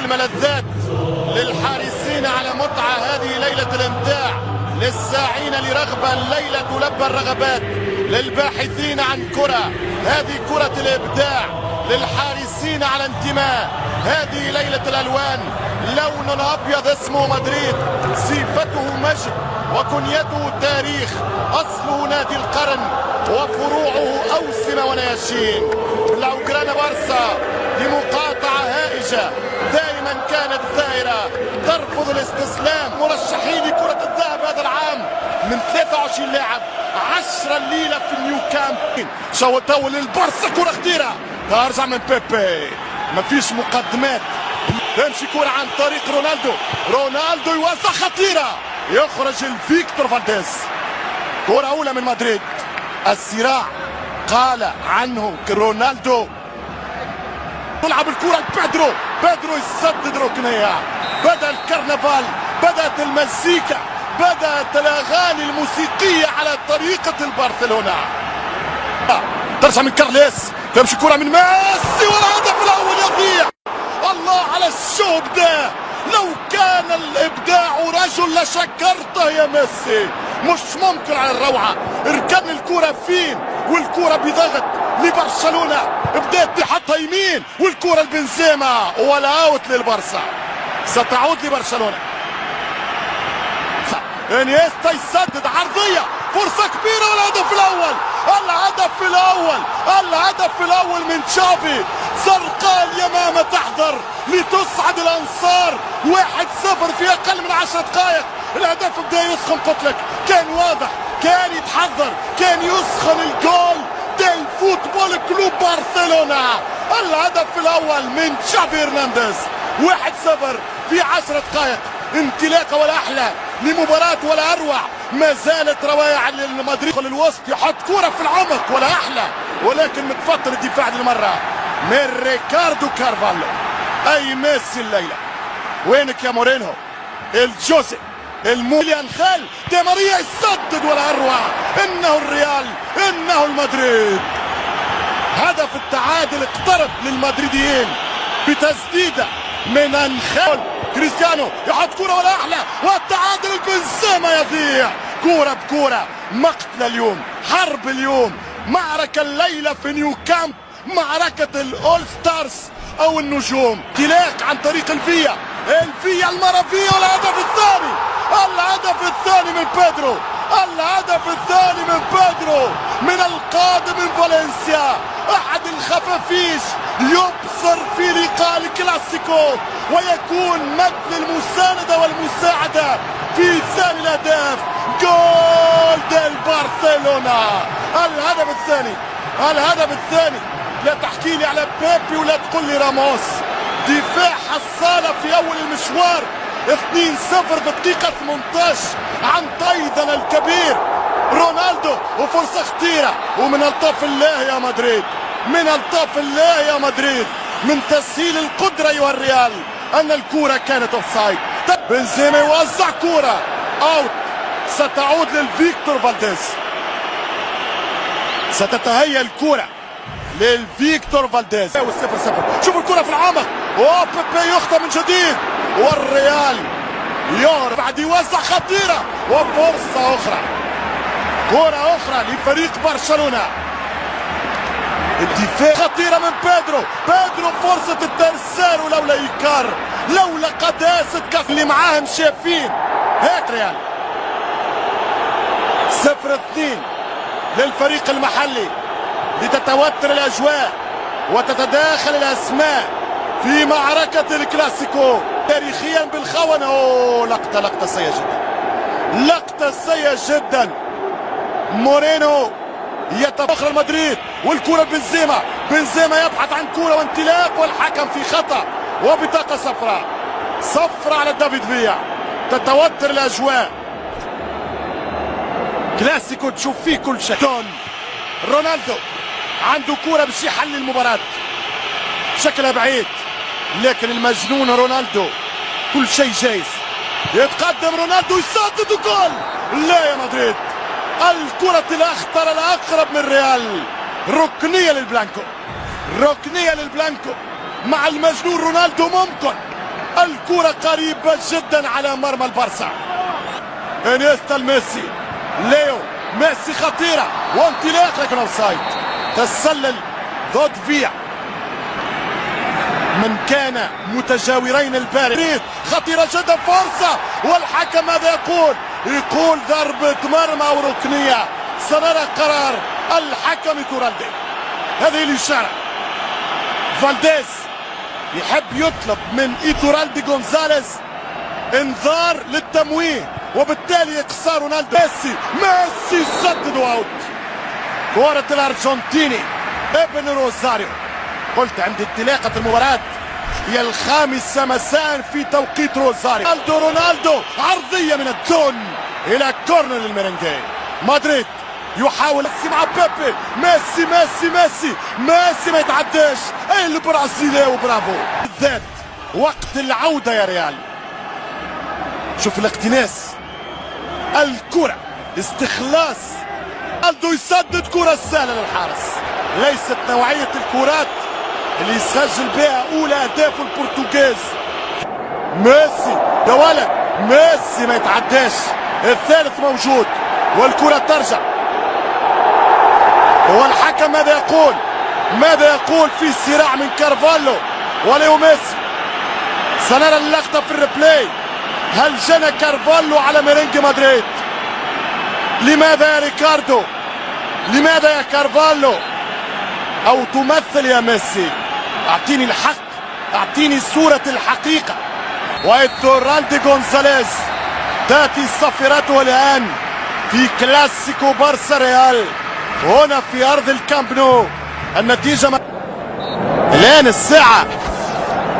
الملذات للحارسين على متعة هذه ليلة الامتاع، للساعين لرغبة الليلة تلبى الرغبات، للباحثين عن كرة هذه كرة الإبداع، للحارسين على انتماء هذه ليلة الألوان. لون أبيض اسمه مدريد، صفته مجد وكنيته تاريخ، أصله نادي القرن وفروعه أوسمة ونياشين. بلاوغرانا بارسا لمقاطعة هائجة دائما كانت ثائرة ترفض الاستسلام، مرشحين لكرة الذهب هذا العام من 23 لاعب 10 الليلة في النيو كامب. شوطوا للبارسا كرة خطيرة ترجع من بيبي، مفيش مقدمات، تمشي كرة عن طريق رونالدو يوزع خطيرة، يخرج الفيكتور فالديز. كرة أولى من مدريد، الصراع قال عنه رونالدو، تلعب الكرة بيدرو يسدد ركنية. بدأ الكرنفال، بدأت المزيكا، بدأت الأغاني الموسيقية على طريقة البرشلونة. ترجع من كارليس، تمشي كرة من ميسي والهدف الأول يضيع. الله على الشوب ده، لو كان الإبداع رجل لشكرته يا ميسي. مش ممكن على الروعة، اركن الكرة فين والكرة بضغط لبرشلونة، بدأت تحطها يمين والكرة لبنزيما ولا اوت للبارسا، ستعود لبرشلونة. انيستا يسدد عرضية، فرصة كبيرة والهدف الأول، الهدف الأول من تشافي. زرقاء اليمامة تحضر لتصعد الأنصار 1-0 في أقل من 10 دقائق. الهدف بدا يسخن، قلت لك كان واضح، كان يتحضر، كان يسخن الجول ديل فوتبول كلوب برشلونة. الهدف الأول من تشافي هرنانديز 1-0 في 10 دقائق. انطلاقه ولا أحلى لمباراة ولا أروع، ما زالت روايع للمدريد الوسط، يحط كرة في العمق ولا أحلى، ولكن متفطر الدفاع للمرة من ريكاردو كارفالو. أي ميسي الليلة، وينك يا مورينهو؟ الجوزي الموليان خال دي ماريا يسدد ولا أروع. إنه الريال، إنه المدريد. هدف التعادل اقترب للمدريديين بتسديدة من أنخال. كريستيانو يحط كرة ولا أحلى، والتعادل بنزيما يضيع. كرة بكرة، مقتل اليوم، حرب اليوم، معركة الليلة في نيو كامب، معركة الأول ستارز أو النجوم. انطلاق عن طريق الفيا المرة فيا، والهدف الثاني، من بيدرو، من القادم من فالنسيا. أحد الخفافيش يبصر في لقاء الكلاسيكو ويكون مثل المساندة والمساعدة في ثاني الأهداف. جول ديل برشلونة. الهدف الثاني. لا تحكي لي على بيبي ولا تقول لي راموس. دفاع حصالة في أول المشوار، 2-0 بالدقيقة 18 عن طيدنا الكبير رونالدو، وفرصة خطيرة. ومن ألطاف الله يا مدريد، من تسهيل القدرة أيها الريال، أن الكرة كانت اوفسايد. بنزيما يوزع كرة اوت، ستعود للفيكتور فالديز. ستتهيأ الكرة للفيكتور فالديز. و0-0. شوفوا الكرة في العمق، وبيبي يخطئ من جديد، والريال يور بعد يوزع خطيرة، وفرصة أخرى، كرة أخرى لفريق برشلونة. الدفاع خطيرة من بيدرو، فرصة الترسال، ولولا إيكار، لولا قداسة كف اللي معاهم شايفين. هيك ريال 0-2 للفريق المحلي، لتتوتر الأجواء وتتداخل الأسماء في معركة الكلاسيكو تاريخيا بالخونة. لقطة سيئة جدا. مورينو يتفخر المدريد، والكرة بنزيما يبحث عن كرة وانطلاق، والحكم في خطأ وبطاقة صفراء على دافيد فيا. تتوتر الأجواء. كلاسيكو تشوف فيه كل شيء. رونالدو عنده كرة باش يحل المباراة، شكلها بعيد، لكن المجنون رونالدو كل شيء جايز. يتقدم رونالدو يسدد جول. لا يا مدريد، الكرة الأخطر الأقرب من ريال. ركنية للبلانكو مع المجنون رونالدو. الكرة قريبة جدا على مرمى البارسا. انيستا لميسي، ليو ميسي خطيرة وانطلاق لكن اوفسايد. تسلل ضد فيا من كان متجاورين البارح. خطيرة جدا، فرصة والحكم ماذا يقول؟ يقول ضربة مرمى وركنية. سنرى قرار الحكم تورالدي. هذه الإشارة. فالديز يحب يطلب من إيتورالدي غونزاليز انذار للتمويه وبالتالي إقصاء رونالدو. ميسي سدد واوت. كرة الأرجنتيني ابن روزاريو. قلت عند انطلاقة المباراة هي الخامسة مساء في توقيت روزاريو. رونالدو عرضية من الدون إلى كورنر للميرنجي. مدريد يحاول مع بيبي. ميسي ميسي ميسي ميسي ما يتعداش. البرازيلي وبرافو. بالذات وقت العودة يا ريال. شوف الاقتناص، الكرة، استخلاص. رونالدو يسدد كرة سهلة للحارس. ليست نوعية الكرات اللي يسجل بها أولى أهداف البرتغال. ميسي يا ولد، ميسي ما يتعداش. الثالث موجود والكرة ترجع. والحكم ماذا يقول؟ ماذا يقول في صراع من كارفالو وليو ميسي؟ سنرى اللقطة في الريبلاي. هل جنى كارفالو على ميرينج مدريد؟ لماذا يا ريكاردو؟ لماذا يا كارفالو؟ أو تمثل يا ميسي؟ أعطيني الحق، أعطيني صورة الحقيقة. وإيتورالدي غونزاليز تأتي صفيرته الآن في كلاسيكو بارسا ريال هنا في أرض الكامب نو. النتيجة الآن الساعة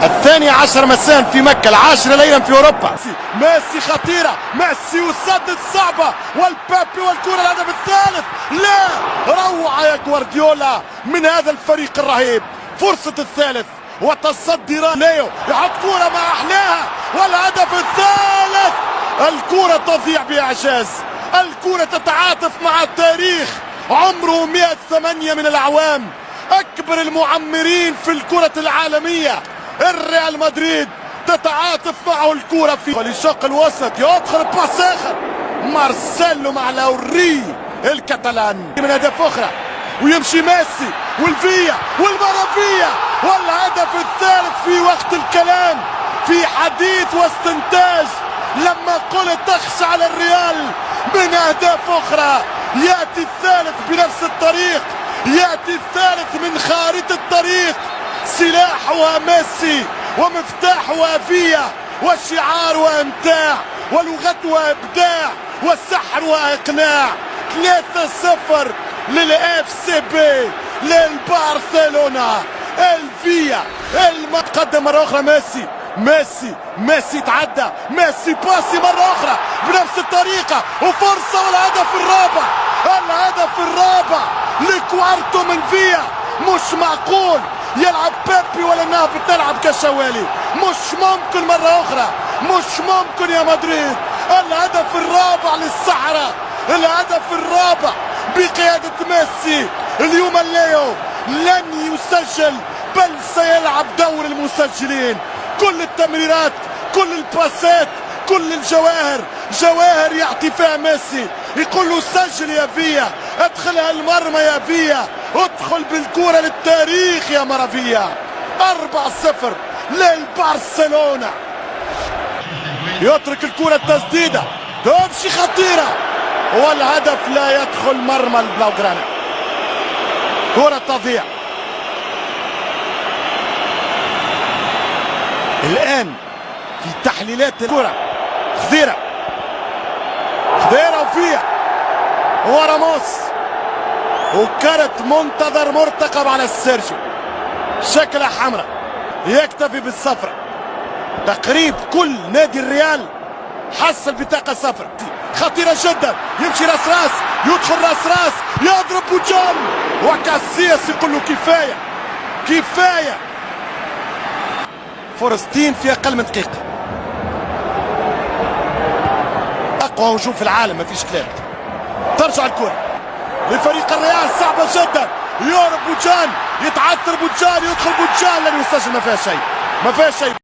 12 مساء في مكة، 10 ليلا في أوروبا. ميسي خطيرة، ميسي يسدد صعبة والبابي والكرة الهدف الثالث. لا، روعة يا جوارديولا من هذا الفريق الرهيب. فرصة الثالث وتصدي ليو، يحط كرة مع أحلاها والهدف الثالث. الكرة تضيع بإعجاز، الكرة تتعاطف مع التاريخ. عمره 108 من الأعوام، أكبر المعمرين في الكرة العالمية. الريال مدريد تتعاطف معه الكرة في الشق الوسط. يدخل باس آخر، مارسيلو مع لاوري الكتالان من أهداف أخرى. ويمشي ميسي والفيا والمرافيا والهدف الثالث في وقت الكلام، في حديث واستنتاج. لما قلت تخشى على الريال من أهداف أخرى، يأتي الثالث بنفس الطريق، يأتي الثالث من خارطة الطريق. سلاحها ميسي ومفتاحها فيا وشعارها امتاع ولغتها ابداع وسحرها اقناع. 3-0 للاف سي بي للبرشلونة. الفيا المتقدم مرة أخرى. ميسي تعدى، ميسي باسي مرة أخرى بنفس الطريقة وفرصة والهدف الرابع. الهدف الرابع لكوارتو من فيا. مش معقول يلعب بيبي ولا انها بتلعب كشوالي. مش ممكن مرة أخرى، مش ممكن يا مدريد. الهدف الرابع للصحراء، الهدف الرابع بقيادة ميسي. اليوم الليو لن يسجل بل سيلعب دور المسجلين. كل التمريرات، كل الباسات، كل الجواهر، جواهر يعطي فيها ميسي. يقول له سجل يا فيا، ادخلها المرمى يا فيا، ادخل بالكرة للتاريخ يا مرافيا. 4-0 للبرشلونة. يترك الكرة التسديدة، تمشي خطيرة والهدف لا يدخل مرمى البلاوغرانا. كرة تضيع. الآن في تحليلات الكرة خضيرة وفيها وراموس وكرت منتظر مرتقب على السيرجيو. شكلها حمراء، يكتفي بالصفرة. تقريب كل نادي الريال حصل بطاقة صفراء. خطيرة جدا، يمشي راس يدخل راس يضرب بوجان وكاسياس يقول له كفاية. فرصتين في أقل من دقيقة. أقوى هجوم في العالم ما فيش كلام. ترجع الكرة لفريق الريال، صعبة جدا. يهرب بوجان، يتعثر بوجان، يدخل بوجان، لن يسجل. ما فيها شيء.